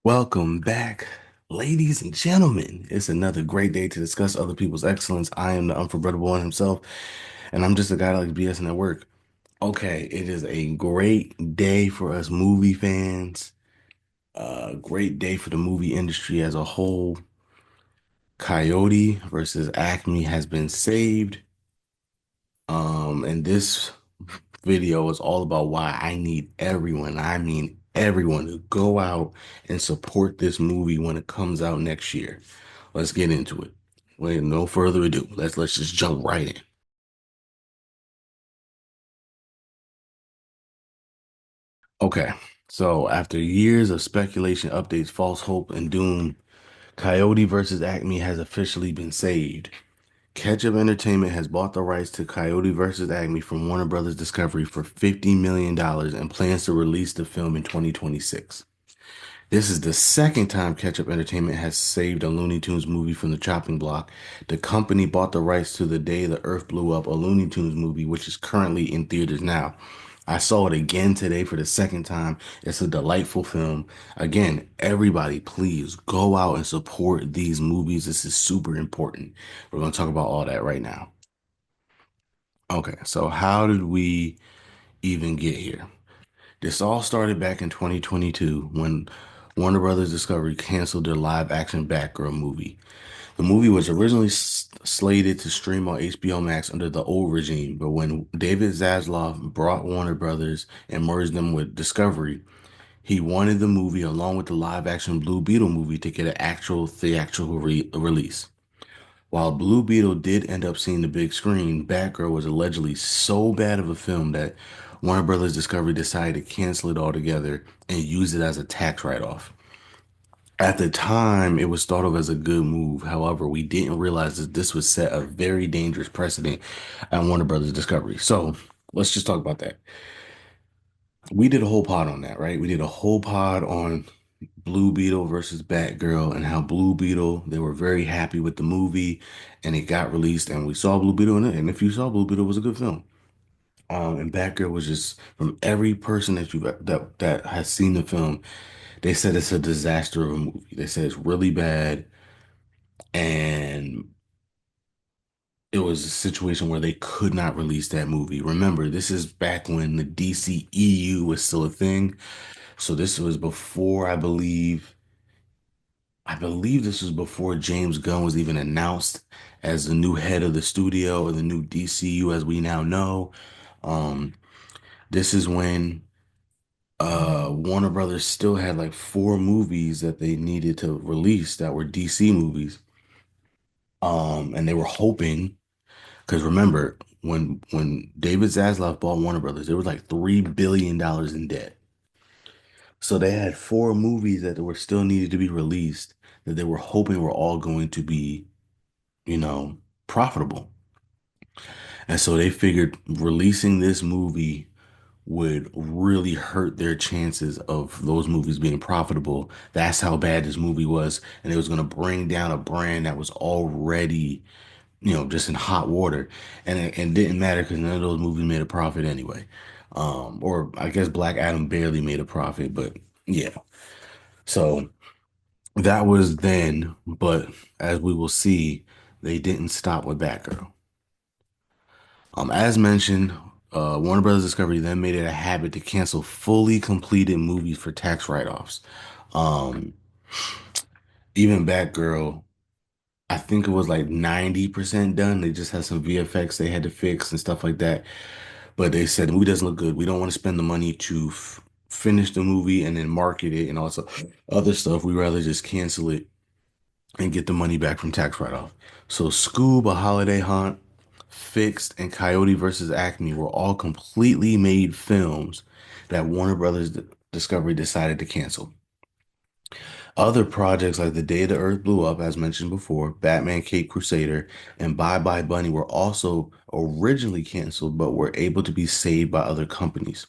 Welcome back, ladies and gentlemen. It's another great day to discuss other people's excellence. I am the unforgettable one himself, and I'm just a guy that likes BSN at work. Okay, it is a great day for us movie fans. Great day for the movie industry as a whole. Coyote versus Acme has been saved. And this video is all about why I need everyone, I mean everyone, to go out and support this movie when it comes out next year. Let's get into it. Wait, no further ado. Let's just jump right in. Okay. So after years of speculation, updates, false hope, and doom, Coyote versus Acme has officially been saved. Ketchup Entertainment has bought the rights to Coyote versus Acme from Warner Brothers Discovery for $50 million dollars and plans to release the film in 2026. This is the second time Ketchup Entertainment has saved a Looney Tunes movie from the chopping block. The company bought the rights to The Day the Earth Blew Up, a Looney Tunes movie, which is currently in theaters now. I saw it again today for the second time. It's a delightful film. Again, everybody, please go out and support these movies. This is super important. We're going to talk about all that right now. Okay, so how did we even get here? This all started back in 2022 when Warner Brothers Discovery canceled their live action Batgirl movie. The movie was originally slated to stream on HBO Max under the old regime, but when David Zaslav brought Warner Brothers and merged them with Discovery, he wanted the movie along with the live action Blue Beetle movie to get an actual theatrical release. While Blue Beetle did end up seeing the big screen, Batgirl was allegedly so bad of a film that Warner Brothers Discovery decided to cancel it altogether and use it as a tax write-off. At the time, it was thought of as a good move. However, we didn't realize that this would set a very dangerous precedent at Warner Brothers Discovery. So let's just talk about that. We did a whole pod on that, right? We did a whole pod on Blue Beetle versus Batgirl and how Blue Beetle, they were very happy with the movie and it got released and we saw Blue Beetle in it. And if you saw Blue Beetle, it was a good film. And Batgirl was just from every person that has seen the film, they said it's a disaster of a movie. They said it's really bad and it was a situation where they could not release that movie. Remember, this is back when the DCEU was still a thing. So this was before, I believe this was before James Gunn was even announced as the new head of the studio or the new DCU as we now know. Um, this is when Warner Brothers still had like four movies that they needed to release that were DC movies. And they were hoping, because remember, when David Zaslav bought Warner Brothers, there was like $3 billion in debt. So they had four movies that were still needed to be released that they were hoping were all going to be, you know, profitable. And so they figured releasing this movie would really hurt their chances of those movies being profitable. That's how bad this movie was. And it was going to bring down a brand that was already, just in hot water. And it didn't matter because none of those movies made a profit anyway. Or I guess Black Adam barely made a profit, but yeah. So that was then, but as we will see, they didn't stop with Batgirl. As mentioned, Warner Brothers Discovery then made it a habit to cancel fully completed movies for tax write-offs. Um, even Batgirl, I think it was like 90% done. They just had some VFX they had to fix and stuff like that. But they said the movie doesn't look good. We don't want to spend the money to finish the movie and then market it and also other stuff. We rather just cancel it and get the money back from tax write-off. So Scoob, A Holiday Haunt, Fixed, and Coyote versus Acme were all completely made films that Warner Brothers Discovery decided to cancel. Other projects like The Day the Earth Blew Up, as mentioned before, Batman Cape Crusader, and Bye Bye Bunny were also originally canceled but were able to be saved by other companies.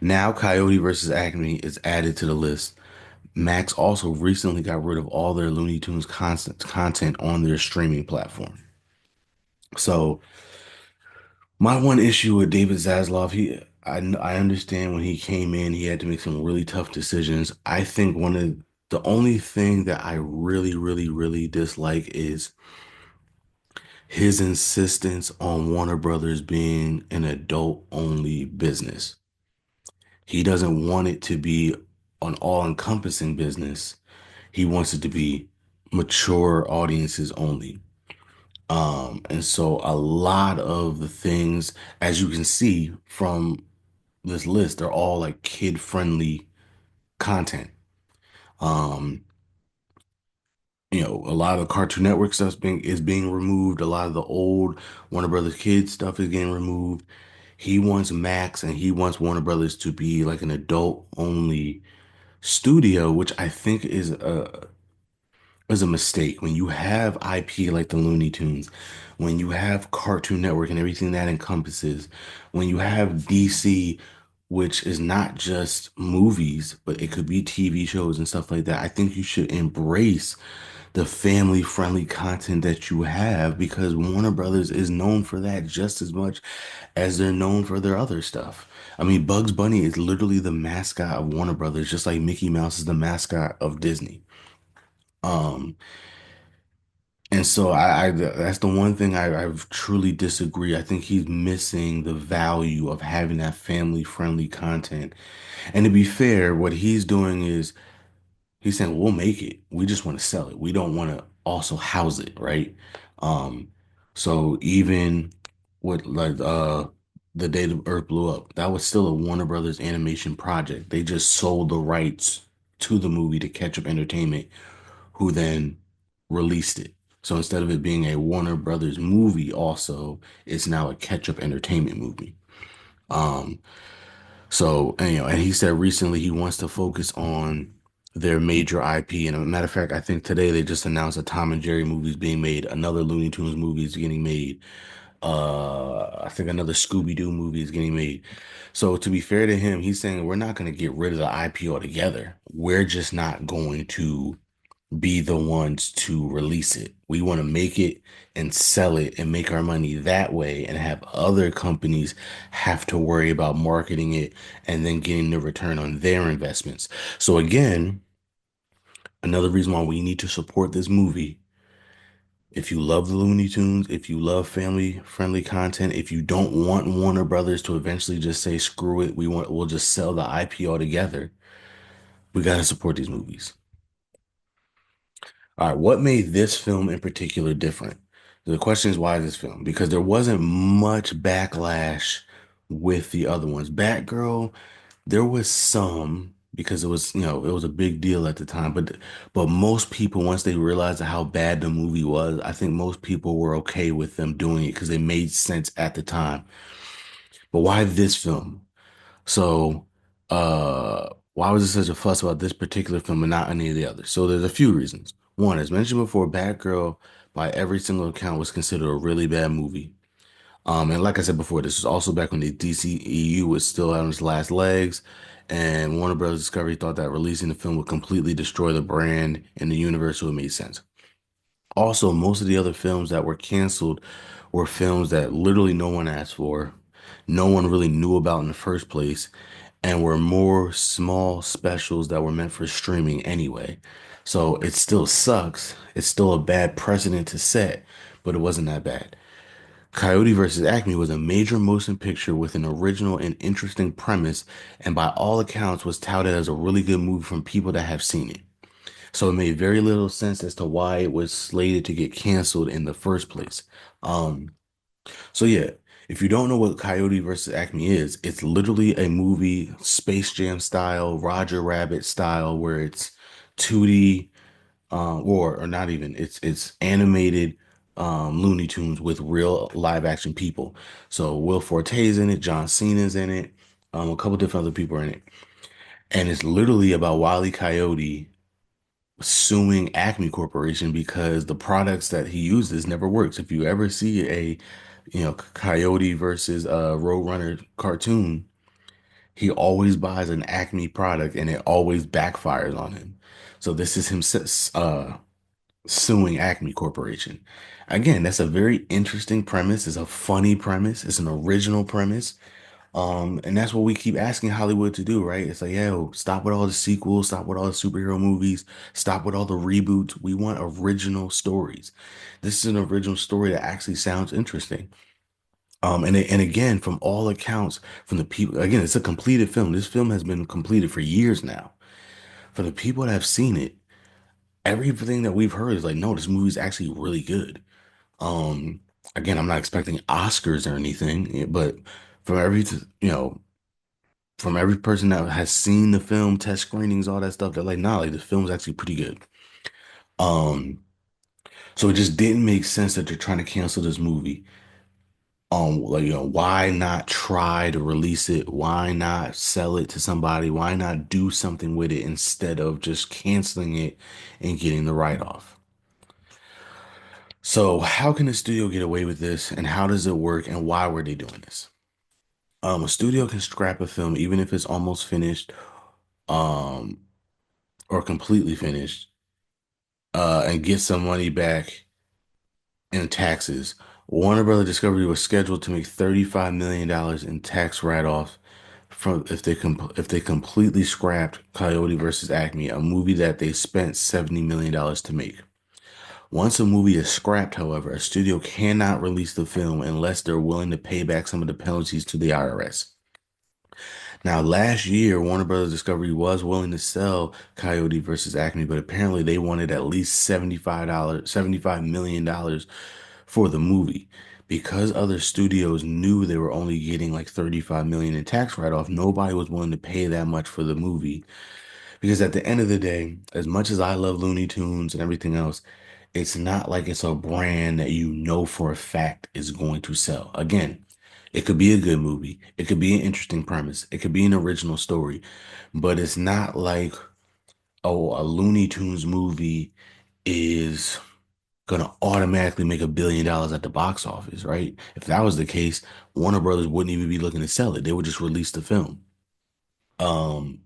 Now Coyote versus Acme is added to the list. Max also recently got rid of all their Looney Tunes content on their streaming platform. So my one issue with David Zaslav, I understand when he came in, he had to make some really tough decisions. I think one of the only thing that I really, really, really dislike is his insistence on Warner Brothers being an adult only business. He doesn't want it to be an all-encompassing business. He wants it to be mature audiences only. And so a lot of the things, as you can see from this list, they're all like kid-friendly content. Um, a lot of the Cartoon Network stuff is being removed. A lot of the old Warner Brothers Kids stuff is getting removed. He wants Max and he wants Warner Brothers to be like an adult only studio, which I think is a mistake. When you have IP like the Looney Tunes, when you have Cartoon Network and everything that encompasses, when you have DC, which is not just movies, but it could be TV shows and stuff like that, I think you should embrace the family friendly content that you have because Warner Brothers is known for that just as much as they're known for their other stuff. I mean, Bugs Bunny is literally the mascot of Warner Brothers, just like Mickey Mouse is the mascot of Disney. Um, and so I that's the one thing I truly disagree. I think he's missing the value of having that family friendly content. And to be fair, what he's doing is he's saying, we'll make it. We just want to sell it. We don't want to also house it, right? Um, so even with like the day the Earth blew up, that was still a Warner Brothers animation project. They just sold the rights to the movie to Ketchup Entertainment, who then released it. So instead of it being a Warner Brothers movie, also, it's now a Ketchup Entertainment movie. Um, and he said recently he wants to focus on their major IP. And a matter of fact, I think today they just announced a Tom and Jerry movie is being made, another Looney Tunes movie is getting made. I think another Scooby-Doo movie is getting made. So to be fair to him, he's saying we're not going to get rid of the IP altogether. We're just not going to be the ones to release it. We want to make it and sell it and make our money that way and have other companies have to worry about marketing it and then getting the return on their investments. So again, another reason why we need to support this movie. If you love the Looney Tunes, if you love family friendly content, if you don't want Warner Brothers to eventually just say screw it, we'll just sell the IP altogether, we got to support these movies. All right, what made this film in particular different? The question is why this film? Because there wasn't much backlash with the other ones. Batgirl, there was some because it was a big deal at the time, but most people once they realized how bad the movie was, I think most people were okay with them doing it because it made sense at the time. But why this film? So, why was there such a fuss about this particular film and not any of the others? So there's a few reasons. One, as mentioned before, Batgirl, by every single account, was considered a really bad movie. And like I said before, this was also back when the DCEU was still on its last legs, and Warner Bros. Discovery thought that releasing the film would completely destroy the brand and the universe, so it made sense. Also, most of the other films that were canceled were films that literally no one asked for, no one really knew about in the first place, and were more small specials that were meant for streaming anyway. So it still sucks. It's still a bad precedent to set, but it wasn't that bad. Coyote versus Acme was a major motion picture with an original and interesting premise, and by all accounts was touted as a really good movie from people that have seen it. So it made very little sense as to why it was slated to get canceled in the first place. Um, so yeah, if you don't know what Coyote versus Acme is, it's literally a movie, Space Jam style, Roger Rabbit style, where it's 2D, or not even, it's animated Looney Tunes with real live action people. So Will Forte's in it, John Cena's in it, a couple different other people are in it. And it's literally about Wile E Coyote suing Acme Corporation because the products that he uses never works. If you ever see a, Coyote versus Roadrunner cartoon, he always buys an Acme product and it always backfires on him. So this is him suing Acme Corporation. Again, that's a very interesting premise. It's a funny premise. It's an original premise. And that's what we keep asking Hollywood to do, right? It's like, yo, stop with all the sequels, stop with all the superhero movies, stop with all the reboots. We want original stories. This is an original story that actually sounds interesting. And again, from all accounts, from the people, again, it's a completed film. This film has been completed for years now. For the people that have seen it, everything that we've heard is like, no, this movie is actually really good. Um, Again, I'm not expecting Oscars or anything, but from every, from every person that has seen the film, test screenings, all that stuff, they're like, nah, like the film's actually pretty good. Um, so it just didn't make sense that they're trying to cancel this movie. Like, why not try to release it? Why not sell it to somebody? Why not do something with it instead of just canceling it and getting the write-off? So, how can the studio get away with this, and how does it work, and why were they doing this? A studio can scrap a film even if it's almost finished, um, or completely finished, and get some money back in taxes. Warner Brother Discovery was scheduled to make $35 million in tax write-off from if they completely scrapped Coyote versus Acme, a movie that they spent $70 million to make. Once a movie is scrapped, however, a studio cannot release the film unless they're willing to pay back some of the penalties to the IRS. Now, last year, Warner Brothers Discovery was willing to sell Coyote versus Acme, but apparently they wanted at least $75 million for the movie. Because other studios knew they were only getting like 35 million in tax write-off, nobody was willing to pay that much for the movie. Because at the end of the day, as much as I love Looney Tunes and everything else, it's not like it's a brand that you know for a fact is going to sell. Again, it could be a good movie. It could be an interesting premise. It could be an original story, but it's not like, oh, a Looney Tunes movie is gonna automatically make $1 billion at the box office, right? If that was the case, Warner Brothers wouldn't even be looking to sell it. They would just release the film. Um,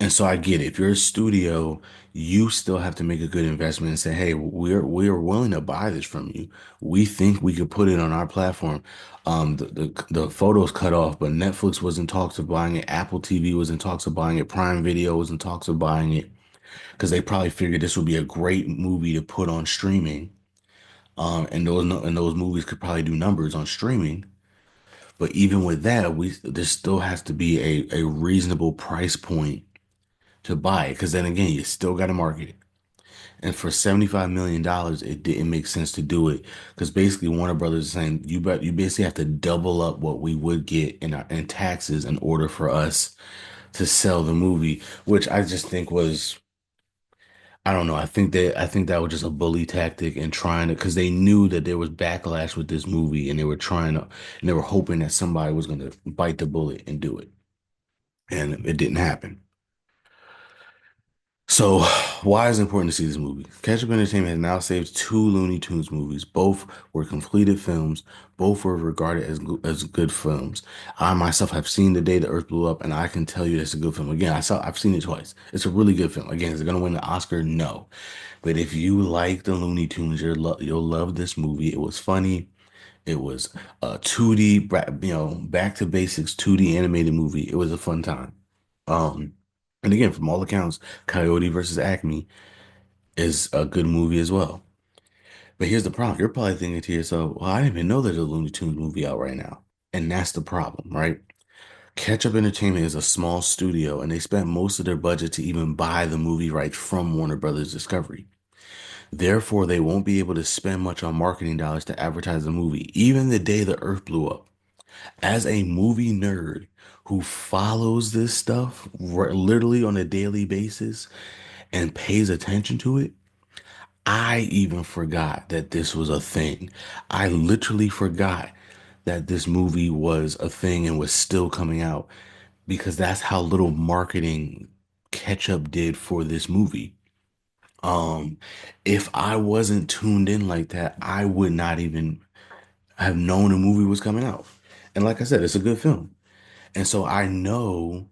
And so I get it. If you're a studio, you still have to make a good investment and say, "Hey, we're willing to buy this from you. We think we could put it on our platform." The photos cut off, but Netflix was in talks of buying it. Apple TV was in talks of buying it. Prime Video was in talks of buying it because they probably figured this would be a great movie to put on streaming. And those movies could probably do numbers on streaming. But even with that, we there still has to be a reasonable price point to buy it, because then again, you still got to market it. And for $75 million, it didn't make sense to do it because basically Warner Brothers is saying you basically have to double up what we would get in taxes in order for us to sell the movie, which I just think was, I don't know. I think that was just a bully tactic and trying to, because they knew that there was backlash with this movie, and they were trying to, and they were hoping that somebody was going to bite the bullet and do it, and it didn't happen. So, why is it important to see this movie? Ketchup Entertainment has now saved two Looney Tunes movies. Both were completed films. Both were regarded as good films. I myself have seen The Day the Earth Blew Up, and I can tell you it's a good film. Again, I've seen it twice. It's a really good film. Again, is it going to win the Oscar? No. But if you like the Looney Tunes, you'll love this movie. It was funny. It was a 2D, back to basics 2D animated movie. It was a fun time. Um, and again, from all accounts, Coyote versus Acme is a good movie as well. But here's the problem. You're probably thinking to yourself, well, I didn't even know there's a Looney Tunes movie out right now. And that's the problem, right? Ketchup Entertainment is a small studio, and they spent most of their budget to even buy the movie rights from Warner Brothers Discovery. Therefore, they won't be able to spend much on marketing dollars to advertise the movie, even the day the Earth blew up. As a movie nerd who follows this stuff literally on a daily basis and pays attention to it, I even forgot that this was a thing. I literally forgot that this movie was a thing and was still coming out because that's how little marketing Ketchup did for this movie. Um, if I wasn't tuned in like that, I would not even have known a movie was coming out. And like I said, it's a good film. And so I know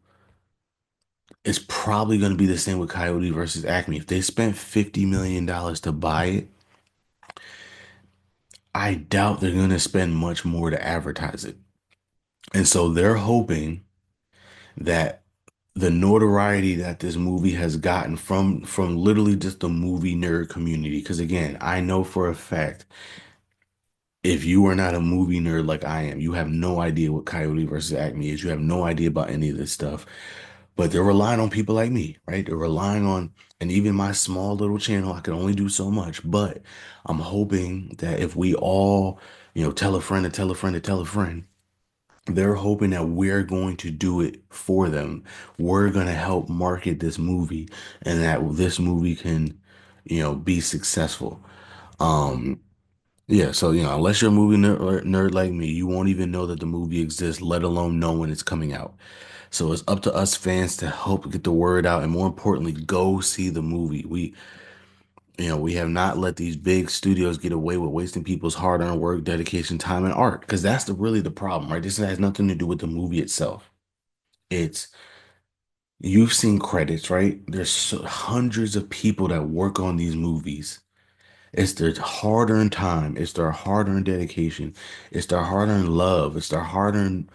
it's probably going to be the same with Coyote versus Acme. If they spent $50 million to buy it, I doubt they're going to spend much more to advertise it. And so they're hoping that the notoriety that this movie has gotten from literally just the movie nerd community, because again, I know for a fact if you are not a movie nerd like I am, you have no idea what Coyote versus Acme is. You have no idea about any of this stuff. But they're relying on people like me, right? They're relying on, and even my small little channel, I can only do so much. But I'm hoping that if we all, tell a friend to tell a friend to tell a friend, they're hoping that we're going to do it for them. We're going to help market this movie and that this movie can, be successful. Um, yeah, so unless you're a movie nerd like me, you won't even know that the movie exists, let alone know when it's coming out. So it's up to us fans to help get the word out, and more importantly, go see the movie. We have not let these big studios get away with wasting people's hard-earned work, dedication, time, and art, because that's really the problem, right? This has nothing to do with the movie itself. It's You've seen credits, right? There's hundreds of people that work on these movies. It's their hard-earned time. It's their hard-earned dedication. It's their hard-earned love. It's their hard-earned,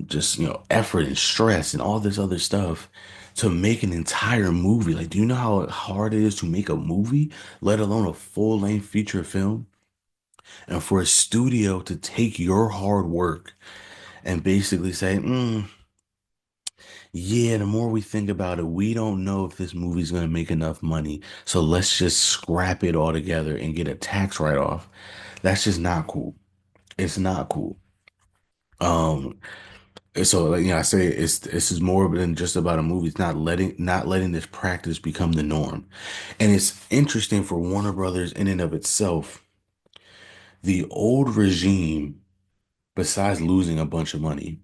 just effort and stress and all this other stuff to make an entire movie. Like, do you know how hard it is to make a movie, let alone a full-length feature film? And for a studio to take your hard work and basically say, yeah, the more we think about it, we don't know if this movie's going to make enough money. So let's just scrap it all together and get a tax write-off. That's just not cool. It's not cool. Um, so like, I say this is more than just about a movie. It's not letting this practice become the norm. And it's interesting for Warner Brothers in and of itself. The old regime, besides losing a bunch of money,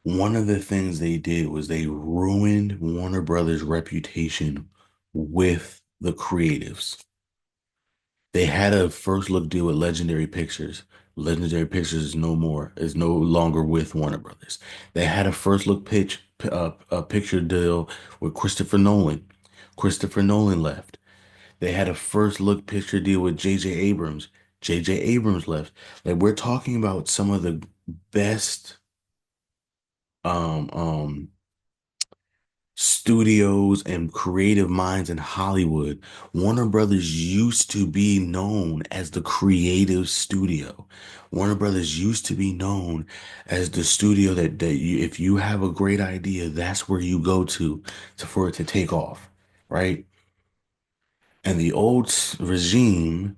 one of the things they did was they ruined Warner Brothers' reputation with the creatives. They had a first look deal with Legendary Pictures. Legendary Pictures is no longer with Warner Brothers. They had a first look a picture deal with Christopher Nolan. Christopher Nolan left. They had a first look picture deal with J.J. Abrams. J.J. Abrams left. Like, we're talking about some of the best um um studios and creative minds in Hollywood. Warner Brothers used to be known as the creative studio. Warner Brothers used to be known as the studio that if you have a great idea, that's where you go to for it to take off, right? And the old regime,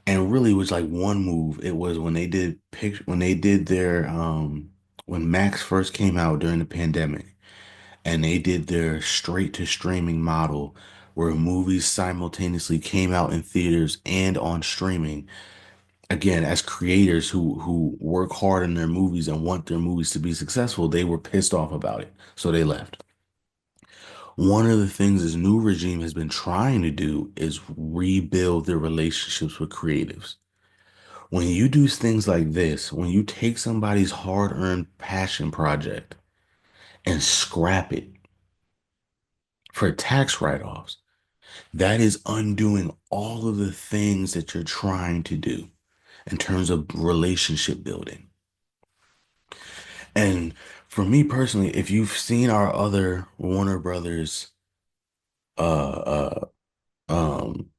and really was like one move. It was when they did their when Max first came out during the pandemic and they did their straight to streaming model where movies simultaneously came out in theaters and on streaming. Again, as creators who work hard in their movies and want their movies to be successful, they were pissed off about it. So they left. One of the things this new regime has been trying to do is rebuild their relationships with creatives. When you do things like this, when you take somebody's hard-earned passion project and scrap it for tax write-offs, that is undoing all of the things that you're trying to do in terms of relationship building. And for me personally, if you've seen our other Warner Brothers uh um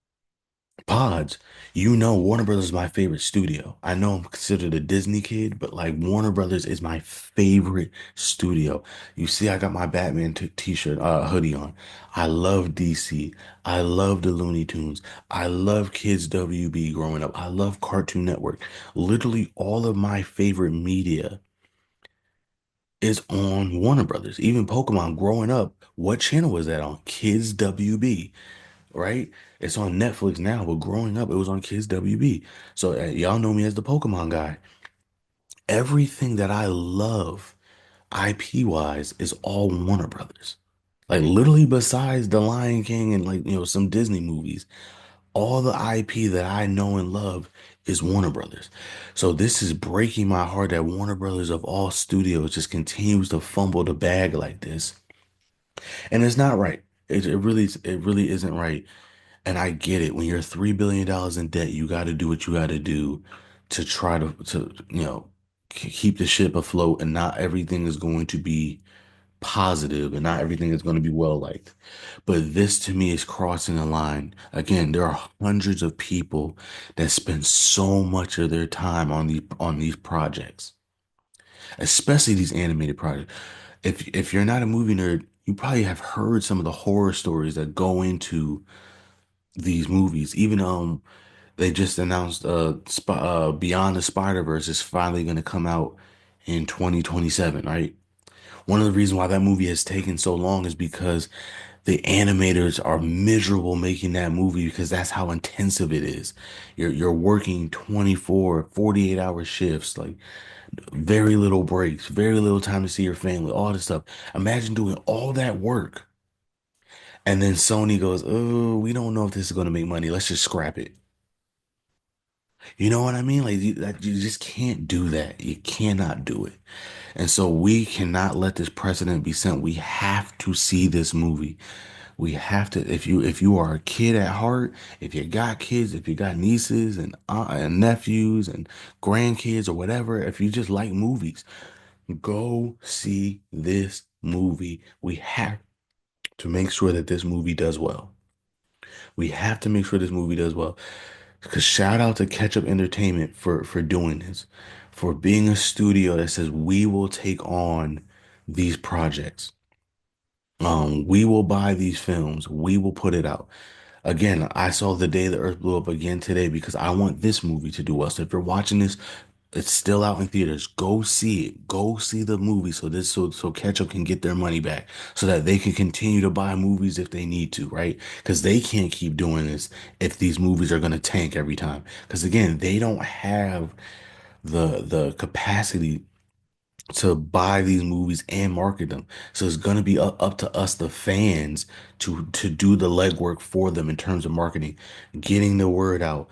pods, Warner Brothers is my favorite studio. I know I'm considered a Disney kid, but like Warner Brothers is my favorite studio. You see, I got my Batman t-shirt, hoodie on. I love DC. I love the Looney Tunes. I love Kids WB growing up. I love Cartoon Network. Literally all of my favorite media is on Warner Brothers. Even Pokemon growing up, what channel was that on? Kids WB, right? It's on Netflix now, but growing up, it was on Kids WB. So y'all know me as the Pokemon guy. Everything that I love, IP wise, is all Warner Brothers. Like literally, besides The Lion King and like some Disney movies, all the IP that I know and love is Warner Brothers. So this is breaking my heart that Warner Brothers of all studios just continues to fumble the bag like this, and it's not right. It really isn't right. And I get it. When you're $3 billion in debt, you got to do what you got to do to try to keep the ship afloat. And not everything is going to be positive, and not everything is going to be well liked. But this to me is crossing the line. Again, there are hundreds of people that spend so much of their time on these projects, especially these animated projects. If you're not a movie nerd, you probably have heard some of the horror stories that go into these movies. Even they just announced Beyond the Spider-Verse is finally going to come out in 2027, right? One of the reasons why that movie has taken so long is because the animators are miserable making that movie, because that's how intensive it is. You're working 24, 48 hour shifts, like very little breaks, very little time to see your family, all this stuff. Imagine doing all that work and then Sony goes, "Oh, we don't know if this is going to make money. Let's just scrap it." You know what I mean? Like you just can't do that. You cannot do it. And so we cannot let this precedent be set. We have to see this movie. We have to. If you are a kid at heart, if you got kids, if you got nieces and nephews and grandkids or whatever, if you just like movies, go see this movie. We have to make sure that this movie does well. We have to make sure this movie does well. Because shout out to Ketchup Entertainment for doing this, for being a studio that says we will take on these projects. We will buy these films. We will put it out. Again, I saw The Day the Earth Blew Up again today because I want this movie to do well. So if you're watching this, it's still out in theaters. Go see it. Go see the movie so Ketchup can get their money back so that they can continue to buy movies if they need to, right? Because they can't keep doing this if these movies are gonna tank every time. Because again, they don't have the capacity to buy these movies and market them. So it's going to be up to us, the fans, to do the legwork for them in terms of marketing, getting the word out,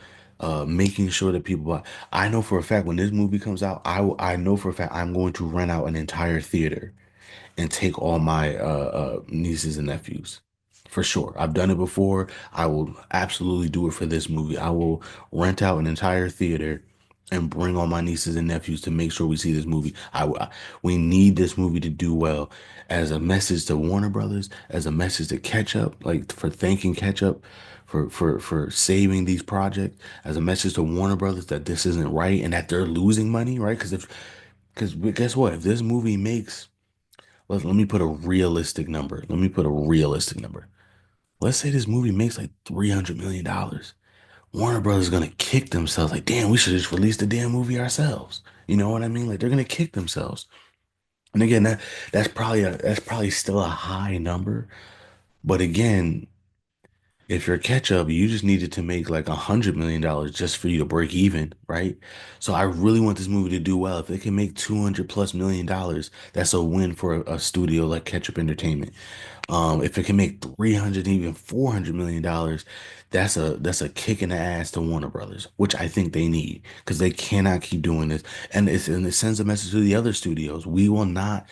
making sure that people buy. I know for a fact when this movie comes out, I know for a fact I'm going to rent out an entire theater and take all my nieces and nephews. For sure. I've done it before. I will absolutely do it for this movie. I will rent out an entire theater and bring all my nieces and nephews to make sure we see this movie. We need this movie to do well as a message to Warner Brothers, as a message to Ketchup, like for thanking Ketchup for saving these projects, as a message to Warner Brothers that this isn't right and that they're losing money, right? Because guess what? If this movie makes let me put a realistic number. Let me put a realistic number. Let's say this movie makes like $300 million. Warner Brothers is gonna kick themselves. Like, damn, we should just release the damn movie ourselves. You know what I mean? Like, they're gonna kick themselves. And again, that's probably still a high number. But again, if you're Ketchup, you just needed to make like $100 million just for you to break even, right? So I really want this movie to do well. If it can make 200+ million dollars, that's a win for a studio like Ketchup Entertainment. If it can make 300, even $400 million, that's a kick in the ass to Warner Brothers, which I think they need because they cannot keep doing this. And it sends a message to the other studios. We will not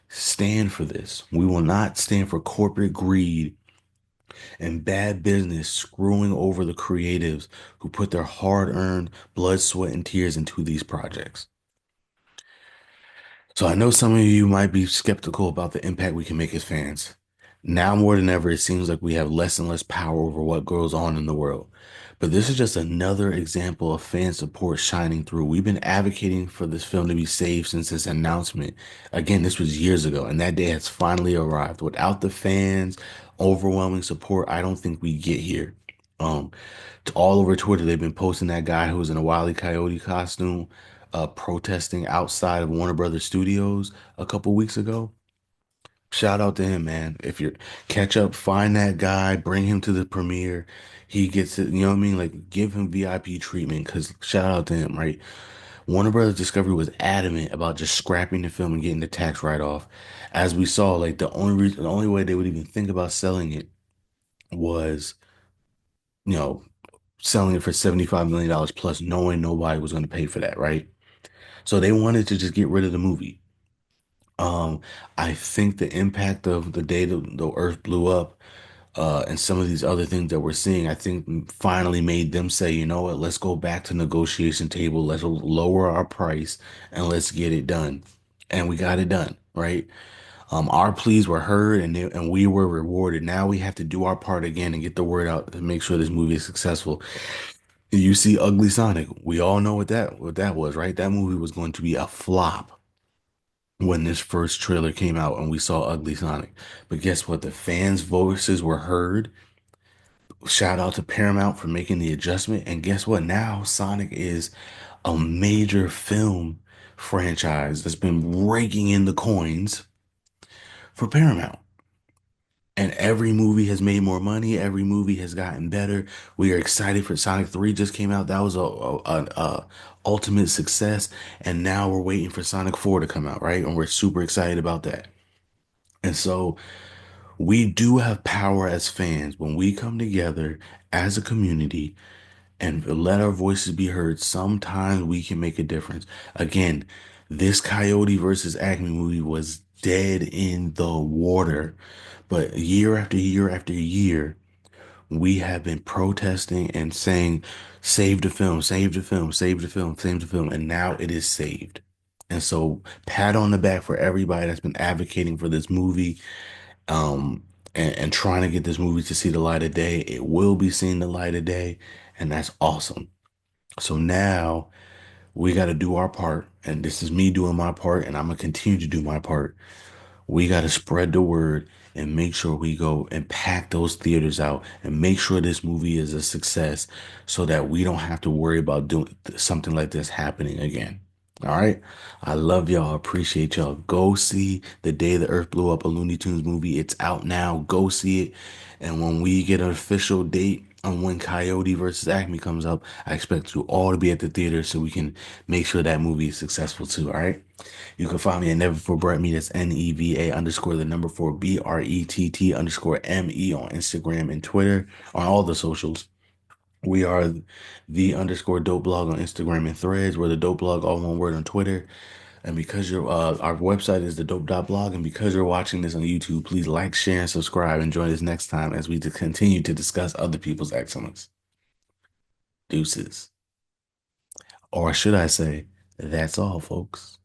stand for this. We will not stand for corporate greed and bad business screwing over the creatives who put their hard-earned blood, sweat, and tears into these projects. So I know some of you might be skeptical about the impact we can make as fans. Now more than ever, it seems like we have less and less power over what goes on in the world. But this is just another example of fan support shining through. We've been advocating for this film to be saved since its announcement. Again, this was years ago, and that day has finally arrived. Without the fans' overwhelming support, I don't think we get here. Um, all over Twitter, they've been posting that guy who was in a Wile E Coyote costume, protesting outside of Warner Brothers Studios a couple weeks ago. Shout out to him, man. If you're catch up, find that guy, bring him to the premiere. He gets it, you know what I mean? Like give him VIP treatment because shout out to him, right? Warner Brothers Discovery was adamant about just scrapping the film and getting the tax write-off. As we saw, like the only way they would even think about selling it was, you know, selling it for $75 million plus, knowing nobody was going to pay for that, right? So they wanted to just get rid of the movie. Um, I think the impact of the day the Earth blew up. and some of these other things that we're seeing, I think finally made them say, you know what, let's go back to negotiation table, let's lower our price, and let's get it done. And we got it done, right? Our pleas were heard, and we were rewarded. Now we have to do our part again and get the word out to make sure this movie is successful. You see Ugly Sonic. We all know what that was, right? That movie was going to be a flop when this first trailer came out and we saw Ugly Sonic. But guess what? The fans' voices were heard. Shout out to Paramount for making the adjustment. And guess what? Now Sonic is a major film franchise that's been raking in the coins for Paramount. And every movie has made more money. Every movie has gotten better. We are excited for Sonic 3 just came out. That was a ultimate success. And now we're waiting for Sonic 4 to come out, right? And we're super excited about that. And so we do have power as fans when we come together as a community and let our voices be heard. Sometimes we can make a difference. Again, this Coyote versus Acme movie was dead in the water, but year after year after year, we have been protesting and saying, save the film, save the film, save the film, save the film, and now it is saved. And so, pat on the back for everybody that's been advocating for this movie, um, and trying to get this movie to see the light of day. It will be seeing the light of day, and that's awesome. So now we got to do our part, and this is me doing my part, and I'm gonna continue to do my part. We got to spread the word and make sure we go and pack those theaters out and make sure this movie is a success so that we don't have to worry about doing something like this happening again. All right. I love y'all. Appreciate y'all. Go see The Day the Earth Blew Up, a Looney Tunes movie. It's out now. Go see it. And when we get an official date on when Coyote versus Acme comes up, I expect you all to be at the theater so we can make sure that movie is successful too. All right. You can find me at Never For Brett Me. That's NEVA underscore the number 4 BRETT underscore ME on Instagram and Twitter on all the socials. We are the underscore dope blog on Instagram and threads. We're the dope blog, all one word on Twitter. And because you're our website is the dope.blog, and because you're watching this on YouTube, please like, share, and subscribe and join us next time as we continue to discuss other people's excellence. Deuces. Or should I say, that's all, folks.